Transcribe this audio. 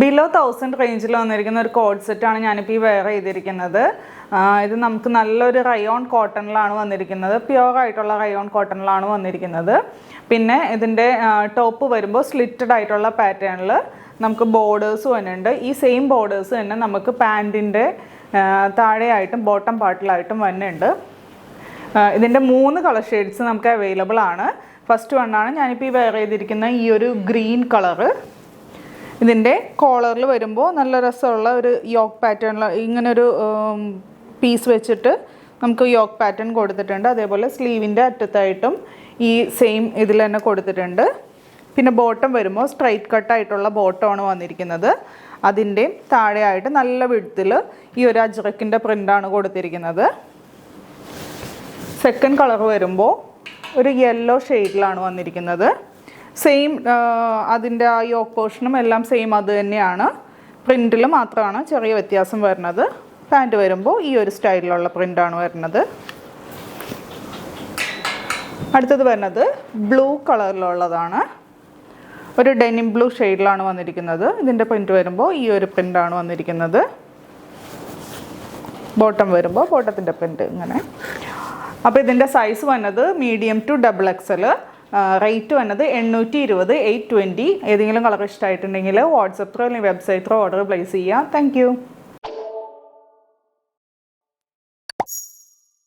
Below 1000 റേഞ്ചിൽ വന്നിരിക്കുന്ന ഒരു കോഡ് സെറ്റാണ് ഞാനിപ്പോൾ ഈ വെയർ ചെയ്തിരിക്കുന്നത്. ഇത് നമുക്ക് നല്ലൊരു റയോൺ കോട്ടണിലാണ് വന്നിരിക്കുന്നത്, പ്യുവർ ആയിട്ടുള്ള റയോൺ കോട്ടണിലാണ് വന്നിരിക്കുന്നത്. പിന്നെ ഇതിൻ്റെ ടോപ്പ് വരുമ്പോൾ സ്ലിറ്റഡ് ആയിട്ടുള്ള പാറ്റേണിൽ നമുക്ക് ബോർഡേഴ്സ് വരുന്നുണ്ട്. ഈ സെയിം ബോർഡേഴ്സ് തന്നെ നമുക്ക് പാൻറ്റിൻ്റെ താഴെയായിട്ടും ബോട്ടം പാർട്ടിലായിട്ടും വരുന്നുണ്ട്. ഇതിൻ്റെ 3 കളർ ഷെയ്ഡ്സ് നമുക്ക് അവൈലബിൾ ആണ്. ഫസ്റ്റ് വണ്ണാണ് ഞാനിപ്പോൾ ഈ വെയർ ചെയ്തിരിക്കുന്ന ഈ ഒരു ഗ്രീൻ കളറ്. ഇതിൻ്റെ കോളറിൽ വരുമ്പോൾ നല്ല രസമുള്ള ഒരു യോക്ക് പാറ്റേണിൽ ഇങ്ങനൊരു പീസ് വെച്ചിട്ട് നമുക്ക് യോക്ക് പാറ്റേൺ കൊടുത്തിട്ടുണ്ട്. അതേപോലെ സ്ലീവിൻ്റെ അറ്റത്തായിട്ടും ഈ സെയിം ഇതിൽ തന്നെ കൊടുത്തിട്ടുണ്ട്. പിന്നെ ബോട്ടം വരുമ്പോൾ സ്ട്രൈറ്റ് കട്ടായിട്ടുള്ള ബോട്ടമാണ് വന്നിരിക്കുന്നത്. അതിൻ്റെ താഴെയായിട്ട് നല്ല വിഡ്ത്തിൽ ഈ ഒരു അജ്രക്കിൻ്റെ പ്രിൻ്റാണ് കൊടുത്തിരിക്കുന്നത്. സെക്കൻഡ് കളർ വരുമ്പോൾ ഒരു യെല്ലോ ഷെയ്ഡിലാണ് വന്നിരിക്കുന്നത്. സെയിം അതിൻ്റെ ആ യോക്ക് പോർഷനും എല്ലാം സെയിം അത് തന്നെയാണ്. പ്രിൻറ്റിൽ മാത്രമാണ് ചെറിയ വ്യത്യാസം വരുന്നത്. പാൻറ്റ് വരുമ്പോൾ ഈ ഒരു സ്റ്റൈലിലുള്ള പ്രിൻ്റാണ് വരുന്നത്. അടുത്തത് വരുന്നത് ബ്ലൂ കളറിലുള്ളതാണ്. ഒരു ഡെനിം ബ്ലൂ ഷെയ്ഡിലാണ് വന്നിരിക്കുന്നത്. ഇതിൻ്റെ പ്രിൻറ്റ് വരുമ്പോൾ ഈ ഒരു പ്രിൻ്റാണ് വന്നിരിക്കുന്നത്. ബോട്ടം വരുമ്പോൾ ബോട്ടത്തിൻ്റെ പ്രിൻറ്റ് ഇങ്ങനെ. അപ്പോൾ ഇതിൻ്റെ സൈസ് വന്നത് മീഡിയം ടു XXL. റേറ്റ് വന്നത് 820, 820. ഏതെങ്കിലും കളർ ഇഷ്ടമായിട്ടുണ്ടെങ്കിൽ വാട്സപ്പ് ത്രൂ അല്ലെങ്കിൽ വെബ്സൈറ്റ് ത്രൂ ഓർഡർ പ്ലേസ് ചെയ്യാം. താങ്ക്